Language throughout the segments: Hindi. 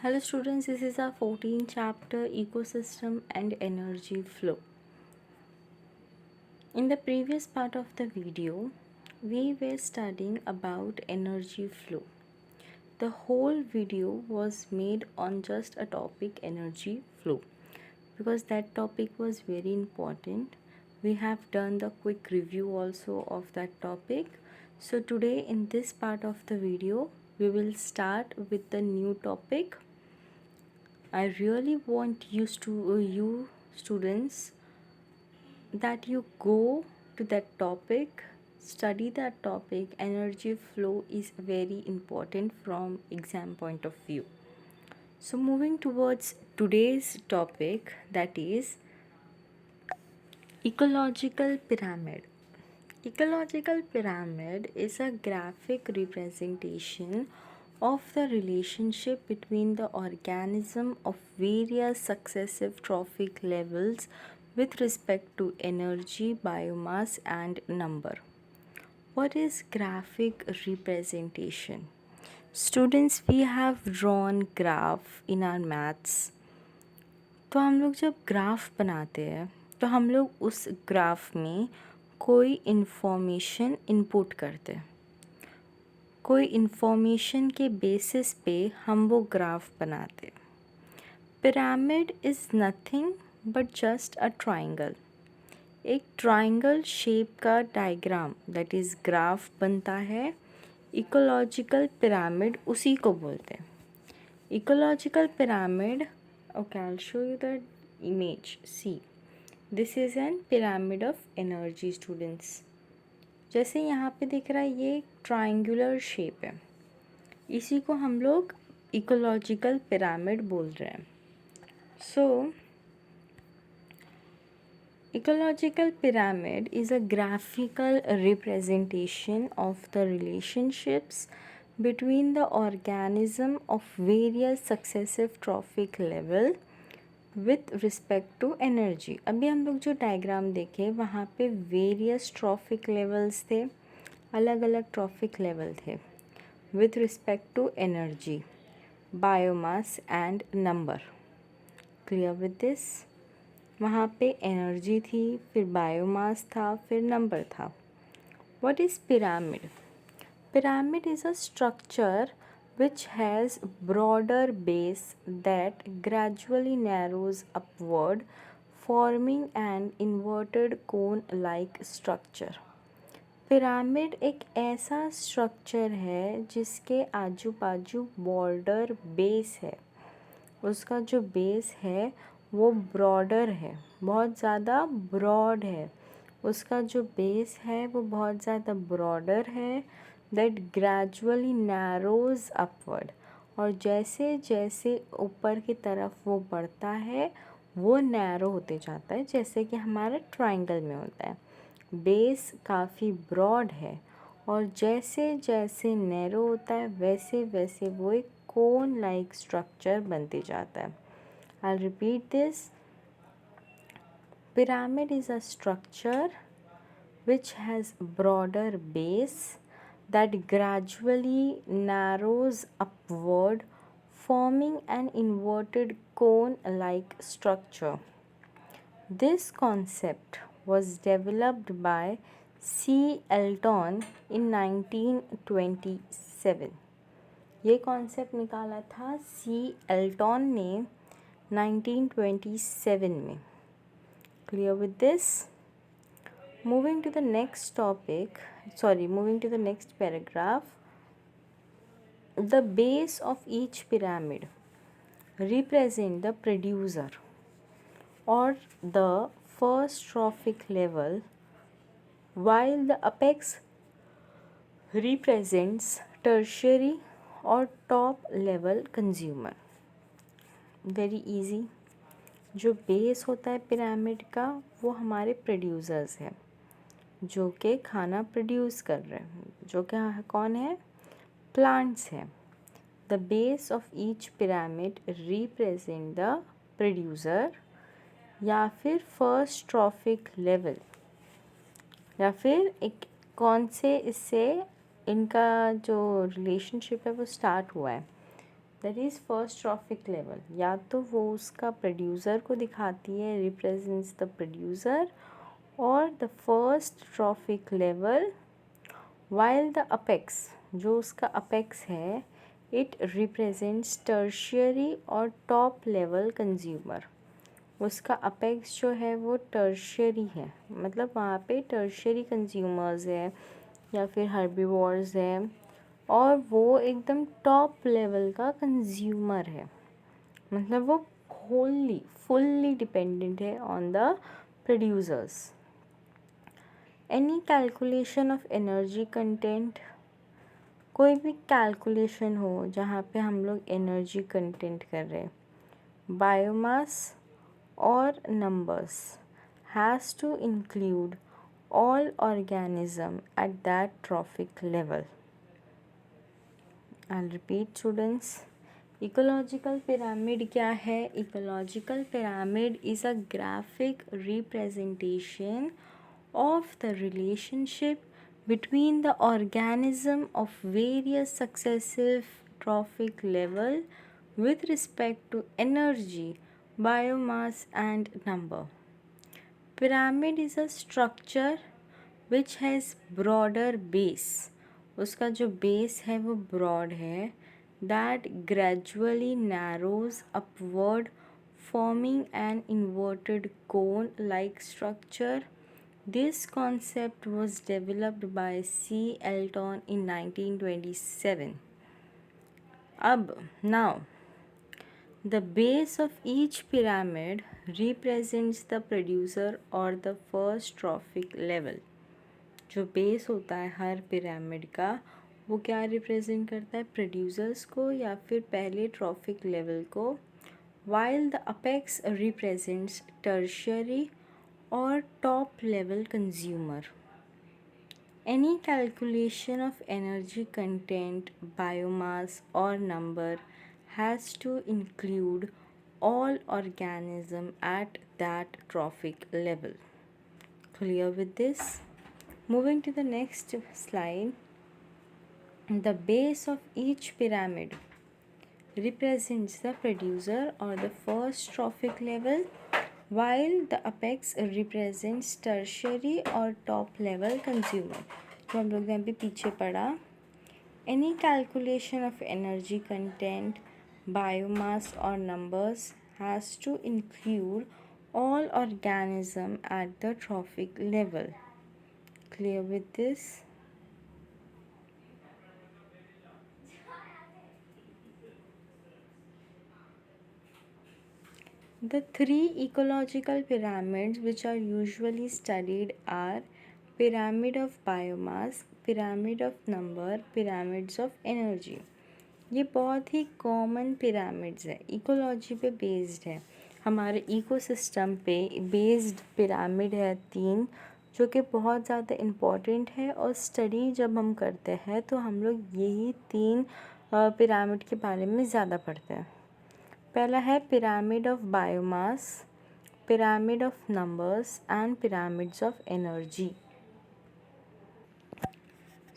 Hello students, this is our 14th chapter Ecosystem and Energy Flow. In the previous part of the video, we were studying about energy flow. The whole video was made on just a topic energy flow because that topic was very important. We have done the quick review also of that topic. So today in this part of the video, we will start with the new topic. I really want you students that you go to that topic, study that topic. Energy flow is very important from exam point of view. So moving towards today's topic, that is ecological pyramid. Ecological pyramid is a graphic representation of the relationship between the organism of various successive trophic levels with respect to energy, biomass, and number. What is graphic representation? Students, we have drawn graph in our maths. तो हम लोग जब ग्राफ बनाते हैं तो हम लोग उस ग्राफ में कोई इन्फॉर्मेशन इनपुट करते हैं, कोई इन्फॉर्मेशन के बेसिस पे हम वो ग्राफ बनाते हैं. Pyramid is nothing but just a triangle. एक ट्राइंगल शेप का डायग्राम दैट इज़ ग्राफ बनता है. इकोलॉजिकल पिरामिड उसी को बोलते हैं. Ecological pyramid, okay, I'll show you the image. See, this is an pyramid of energy, students. जैसे यहाँ पे दिख रहा है ये ट्राइंगुलर शेप है, इसी को हम लोग इकोलॉजिकल पिरामिड बोल रहे हैं. सो ecological pyramid is a graphical representation of the relationships between the organism of various successive trophic level with respect to energy. अभी हम लोग जो डायग्राम देखे वहाँ पे वेरियस ट्रॉफिक लेवल्स थे, अलग अलग ट्रॉफिक लेवल थे with respect to energy, biomass and number. Clear with this? वहाँ पे एनर्जी थी, फिर बायोमास था, फिर नंबर था. What is pyramid? Pyramid is a structure which has broader base that gradually narrows upward, forming an inverted cone-like structure. Pyramid एक ऐसा स्ट्रक्चर है जिसके आजू बाजू बॉर्डर बेस है. उसका जो बेस है वो ब्रॉडर है, बहुत ज़्यादा ब्रॉड है. उसका जो बेस है वो बहुत ज़्यादा ब्रॉडर है. दैट ग्रेजुअली नैरोज अपवर्ड, और जैसे जैसे ऊपर की तरफ वो बढ़ता है वो नैरो होते जाता है, जैसे कि हमारे ट्राइंगल में होता है. बेस काफ़ी ब्रॉड है और जैसे जैसे नैरो होता है वैसे वैसे वो एक कोन लाइक स्ट्रक्चर बनते जाता है. I'll repeat this. Pyramid is a structure which has broader base that gradually narrows upward, forming an inverted cone-like structure. This concept was developed by C. Elton in 1927. ये कॉन्सेप्ट निकाला था सी एल्टॉन ने 1927 में. Clear with this? Moving to the next topic, moving to the next paragraph. The base of each pyramid represent the producer or the first trophic level, while the apex represents tertiary or top level consumer. Very easy. जो बेस होता है पिरामिड का वो हमारे प्रोड्यूसर्स हैं जो कि खाना प्रोड्यूस कर रहे हैं, जो कि कौन है? प्लांट्स हैं. The base of each pyramid represent the producer या फिर फर्स्ट ट्रॉफिक लेवल, या फिर एक कौन से इससे इनका जो रिलेशनशिप है वो स्टार्ट हुआ है. That is first trophic level, या तो वो उसका प्रोड्यूसर को दिखाती है, रिप्रेजेंट्स द प्रोड्यूसर, और the first trophic level while the apex, जो उसका अपेक्स है, इट रिप्रेजेंट्स टर्शियरी और टॉप लेवल कंज्यूमर। उसका अपेक्स जो है वो टर्शियरी है, मतलब वहाँ पे टर्शियरी कंज्यूमर्स है या फिर हर्बीवोर्स है, और वो एकदम टॉप लेवल का कंज्यूमर है, मतलब वो होली फुल्ली डिपेंडेंट है on the producers. Any calculation of energy content, कोई भी कैलकुलेशन हो जहाँ पे हम लोग एनर्जी कंटेंट कर रहे हैं, बायोमास और numbers has to include all organism at that trophic level. I'll repeat students. Ecological pyramid क्या है? Ecological pyramid is a graphic representation of the relationship between the organism of various successive trophic level with respect to energy, biomass and number. Pyramid is a structure which has broader base. उसका जो base है वो broad है, that gradually narrows upward forming an inverted cone like structure. This concept was developed by C. Elton in 1927. Now the base of each pyramid represents the producer or the first trophic level. जो बेस होता है हर पिरामिड का वो क्या रिप्रेजेंट करता है? प्रोड्यूसर्स को या फिर पहले ट्रॉफिक लेवल को, while the apex represents tertiary or top level consumer. Any calculation of energy content, biomass or number has to include all organism at that trophic level. Clear with this? Moving to the next slide. The base of each pyramid represents the producer or the first trophic level, while the apex represents tertiary or top level consumer. तो हम लोग ने अभी पीछे पढ़ा, any calculation of energy content, biomass or numbers has to include all organism at the trophic level. Clear with this? The three ecological pyramids which are usually studied are pyramid of biomass, pyramid of number, pyramids of energy. ये बहुत ही कॉमन पिरामिड्स है, इकोलॉजी पे बेस्ड है, हमारे इकोसिस्टम पे बेस्ड पिरामिड है तीन, जो कि बहुत ज़्यादा इम्पॉर्टेंट है, और स्टडी जब हम करते हैं तो हम लोग यही तीन पिरामिड के बारे में ज़्यादा पढ़ते हैं. पहला है pyramid of biomass, pyramid of numbers and pyramids of energy.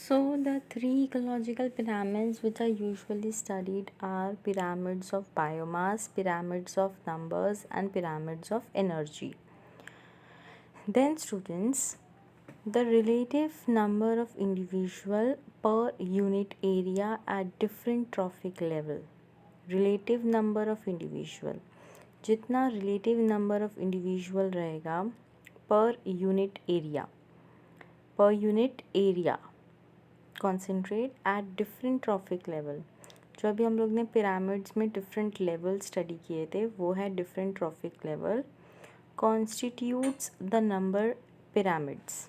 So the three ecological pyramids which are usually studied are pyramids of biomass, pyramids of numbers and pyramids of energy. Then students, the relative number of individual per unit area at different trophic level. Relative number of individual, जितना रिलेटिव नंबर ऑफ़ इंडिविजुअल रहेगा per unit area concentrate at different trophic level. जो अभी हम लोग ने पिरामिड्स में डिफरेंट लेवल स्टडी किए थे वो है different trophic level, constitutes the number pyramids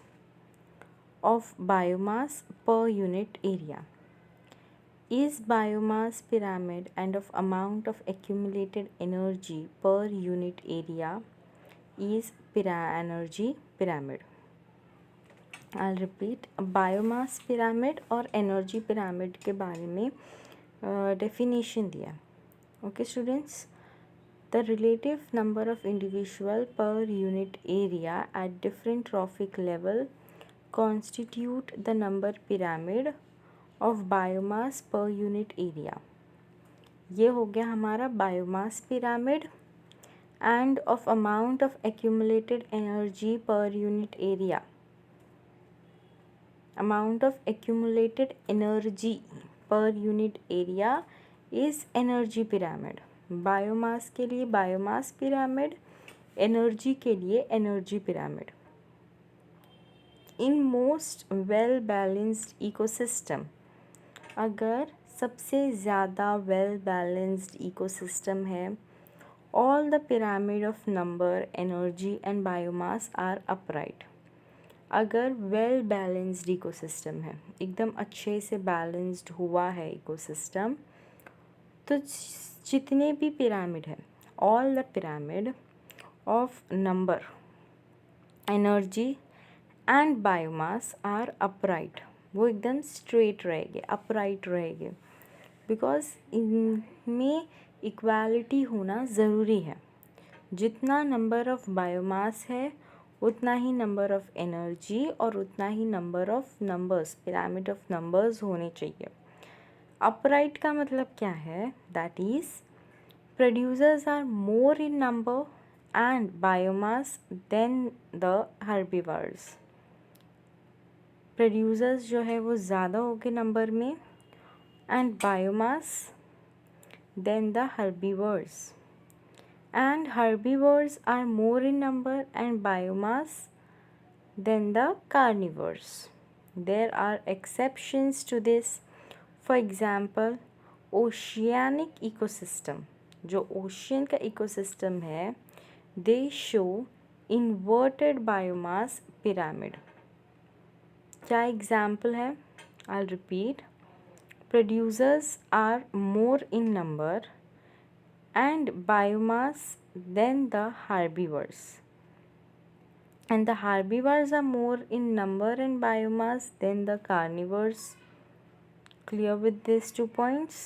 of biomass per unit area. Is biomass pyramid and of amount of accumulated energy per unit area is energy pyramid. I'll repeat, biomass pyramid और energy pyramid के बारे में definition दिया. Okay students, the relative number of individual per unit area at different trophic level constitute the number pyramid of biomass per unit area. ये हो गया हमारा biomass pyramid end of amount of accumulated energy per unit area. Amount of accumulated energy per unit area is energy pyramid. Biomass के लिए बायोमास पिरामिड, एनर्जी के लिए energy pyramid. In most well balanced ecosystem, अगर सबसे ज़्यादा वेल बैलेंस्ड इकोसिस्टम है, all the pyramid of number, energy and biomass are upright. अगर वेल बैलेंस्ड इकोसिस्टम है, एकदम अच्छे से बैलेंस्ड हुआ है इकोसिस्टम, तो जितने भी पिरामिड है, all the pyramid of number, energy and biomass are upright. वो एकदम स्ट्रेट रहेंगे, अपराइट रहेंगे, बिकॉज इनमें इक्वालिटी होना ज़रूरी है. जितना नंबर ऑफ बायोमास है उतना ही नंबर ऑफ एनर्जी और उतना ही number of numbers, pyramid of numbers होने चाहिए. अपराइट का मतलब क्या है? That is producers are more in number and biomass then the herbivores. Producers जो है वो ज़्यादा होंगे नंबर में and biomass then the herbivores. And herbivores are more in number and biomass than the carnivores. There are exceptions to this. For example, oceanic ecosystem, जो ocean का ecosystem है, they show inverted biomass pyramid. क्या example है? I'll repeat. Producers are more in number and biomass than the herbivores, and the herbivores are more in number and biomass than the carnivores. Clear with these 2 points?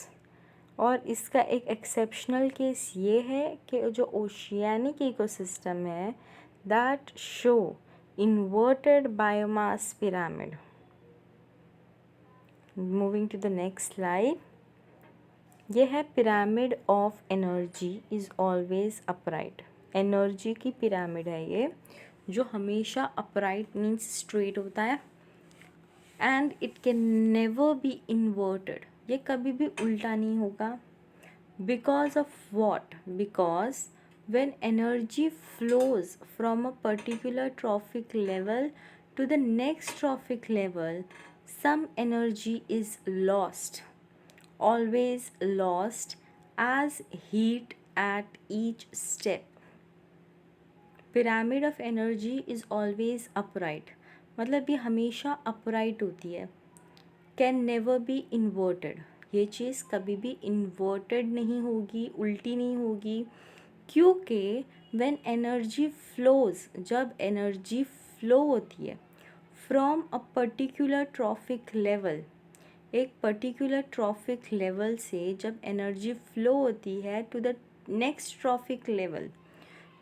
और इसका एक एक्सेप्शनल केस ये है कि जो ओशियानिक इकोसिस्टम है, that show inverted biomass pyramid. Moving to the next slide. ये है pyramid of energy is always upright. Energy की पिरामिड है ये, जो हमेशा अपराइट मीन्स स्ट्रेट होता है and it can never be inverted. ये कभी भी उल्टा नहीं होगा. Because of what? Because when energy flows from a particular trophic level to the next trophic level, some energy is lost, always lost as heat at each step. Pyramid of energy is always upright. मतलब ये हमेशा upright होती है. Can never be inverted. ये चीज़ कभी भी inverted नहीं होगी, उल्टी नहीं होगी, क्योंकि when energy flows, जब energy flow होती है from a particular trophic level, एक पर्टिकुलर ट्रॉफिक लेवल से जब एनर्जी फ्लो होती है to the next trophic level,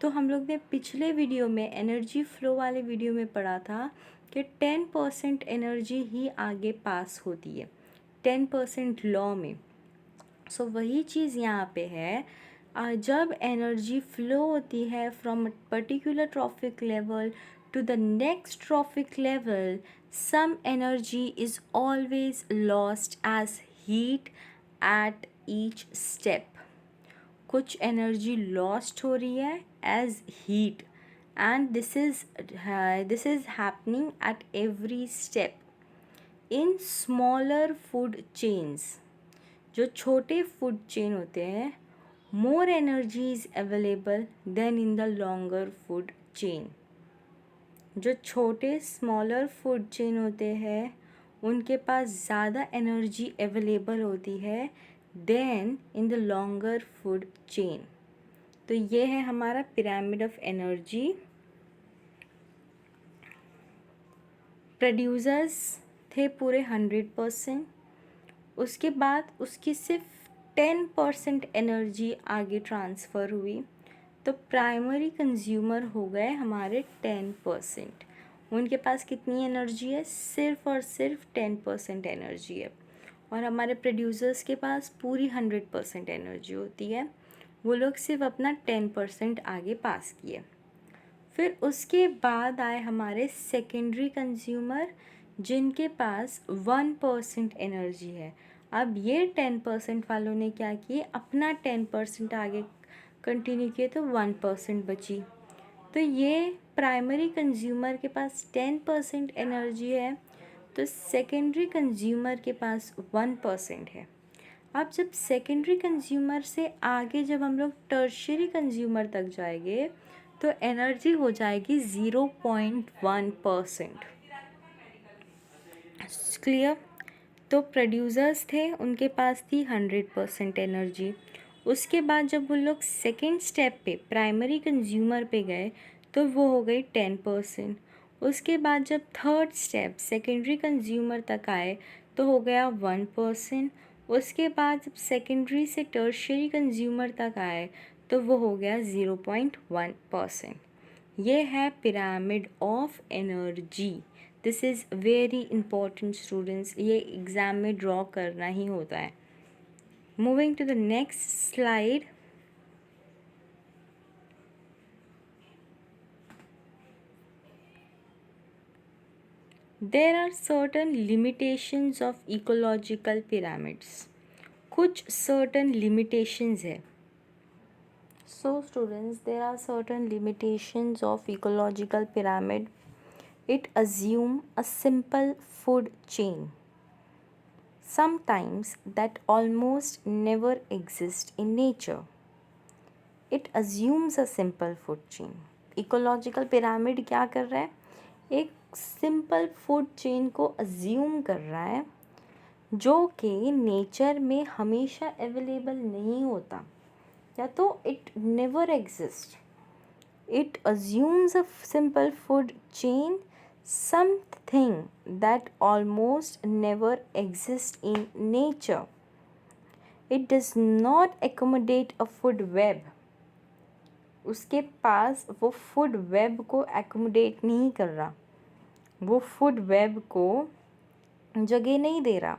तो हम लोग ने पिछले वीडियो में एनर्जी फ्लो वाले वीडियो में पढ़ा था कि 10% एनर्जी ही आगे पास होती है 10% लॉ में. सो वही चीज़ यहाँ पे है. जब एनर्जी फ्लो होती है from particular trophic level to the next trophic level, some energy is always lost as heat at each step. कुछ energy lost हो रही है as heat, and this is happening at every step. In smaller food chains, जो छोटे food chain होते हैं, more energy is available than in the longer food chain. जो छोटे स्मॉलर फूड चेन होते हैं उनके पास ज़्यादा एनर्जी अवेलेबल होती है then in the longer food chain. तो ये है हमारा पिरामिड ऑफ एनर्जी. प्रोड्यूसर्स थे पूरे 100%. उसके बाद उसकी सिर्फ 10% एनर्जी आगे ट्रांसफ़र हुई, तो प्राइमरी कंज्यूमर हो गए हमारे 10%. उनके पास कितनी एनर्जी है? सिर्फ और सिर्फ 10% एनर्जी है. और हमारे प्रोड्यूसर्स के पास पूरी 100% एनर्जी होती है, वो लोग सिर्फ अपना 10% आगे पास किए। फिर उसके बाद आए हमारे सेकेंडरी कंज्यूमर, जिनके पास 1% एनर्जी है। अब ये 10% वालों ने क्या किए, अपना 10% आगे कंटिन्यू किए, तो 1% बची। तो ये प्राइमरी कंज्यूमर के पास 10% एनर्जी है, तो सेकेंडरी कंज्यूमर के पास 1% है। अब जब सेकेंडरी कंज्यूमर से आगे जब हम लोग टर्शियरी कंज्यूमर तक जाएंगे, तो एनर्जी हो जाएगी 0.1%। क्लियर? तो प्रोड्यूसर्स थे, उनके पास थी 100% एनर्जी। उसके बाद जब वो लोग सेकेंड स्टेप पे प्राइमरी कंज्यूमर पे गए, तो वो हो गई 10%। उसके बाद जब थर्ड स्टेप सेकेंडरी कंज्यूमर तक आए, तो हो गया 1%। उसके बाद जब सेकेंडरी से टर्शियरी कंज्यूमर तक आए, तो वो हो गया 0.1%। ये है pyramid of energy. This is very important students, ये एग्ज़ाम में ड्रॉ करना ही होता है। Moving to the next slide. There are certain limitations of ecological pyramids. कुछ सर्टन लिमिटेशंस है। So students, there are certain limitations of ecological pyramid. It assume a simple food chain, sometimes that almost never exist in nature. It assumes a simple food chain. Ecological pyramid क्या कर रहा है, एक सिंपल फूड चेन को अज्यूम कर रहा है, जो कि नेचर में हमेशा अवेलेबल नहीं होता, या तो it never exist. It assumes a simple food chain, something that almost never exists in nature. It does not accommodate a food web. उसके पास वो फूड वेब को accommodate नहीं कर रहा, वो फूड वेब को जगह नहीं दे रहा.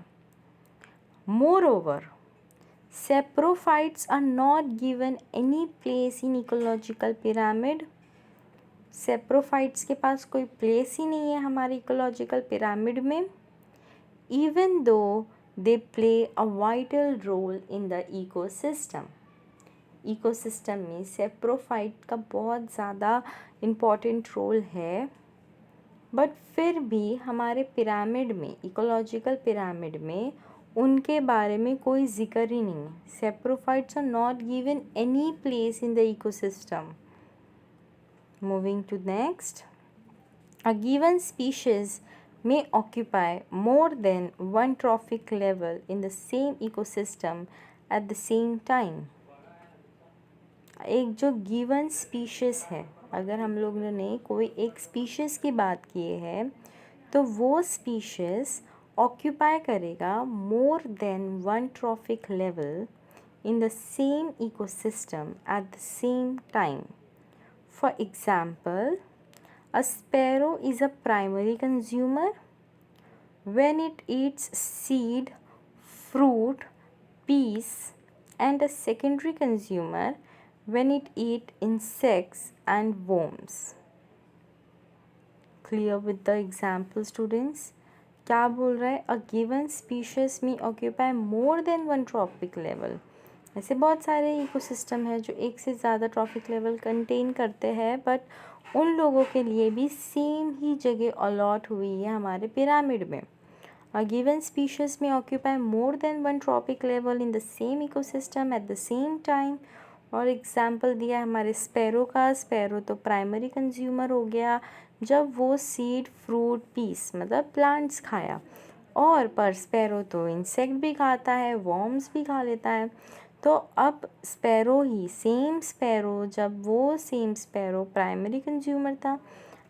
Moreover, saprophytes are not given any place in ecological pyramid. Saprophytes के पास कोई प्लेस ही नहीं है हमारी इकोलॉजिकल पिरामिड में, even though they play a vital role in the ecosystem. Ecosystem में सेप्रोफाइट का बहुत ज़्यादा इम्पॉर्टेंट रोल है, बट फिर भी हमारे पिरामिड में, इकोलॉजिकल पिरामिड में उनके बारे में कोई जिक्र ही नहीं है. Saprophytes are not given any place in the ecosystem. Moving to next, a given species may occupy more than one trophic level in the same ecosystem at the same time. एक जो given species है, अगर हम लोगों ने कोई एक species की बात की है, तो वो species occupy करेगा more than one trophic level in the same ecosystem at the same time. For example, a sparrow is a primary consumer when it eats seed, fruit, peas, and a secondary consumer when it eats insects and worms. Clear with the example, students? क्या बोल रहा है? A given species may occupy more than one trophic level. ऐसे बहुत सारे इकोसिस्टम है जो एक से ज़्यादा ट्रॉफिक लेवल कंटेन करते हैं, बट उन लोगों के लिए भी सेम ही जगह अलॉट हुई है हमारे पिरामिड में. अ गिवन स्पीशीज में occupy more than one trophic level in the same ecosystem at the same time. और एग्जांपल दिया है हमारे स्पैरो का. स्पैरो तो प्राइमरी कंज्यूमर हो गया जब वो सीड, फ्रूट, पीस मतलब प्लांट्स खाया, और पर स्पैरो तो इंसेक्ट भी खाता है, वर्म्स भी खा लेता है. तो अब स्पैरो ही, सेम स्पैरो, जब वो सेम स्पैरो प्राइमरी कंज्यूमर था,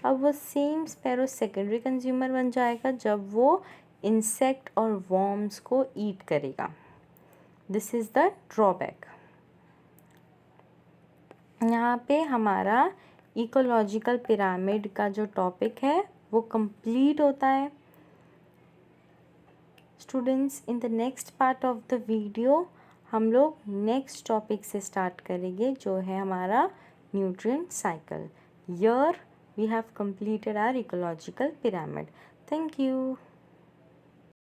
अब वो सेम स्पैरो सेकेंडरी कंज्यूमर बन जाएगा जब वो इंसेक्ट और वर्म्स को ईट करेगा. This is the drawback. यहाँ पे हमारा इकोलॉजिकल पिरामिड का जो टॉपिक है वो कंप्लीट होता है. Students, in the next part of the video हम लोग नेक्स्ट टॉपिक से स्टार्ट करेंगे जो है हमारा nutrient cycle. Here we have completed our ecological pyramid. Thank you.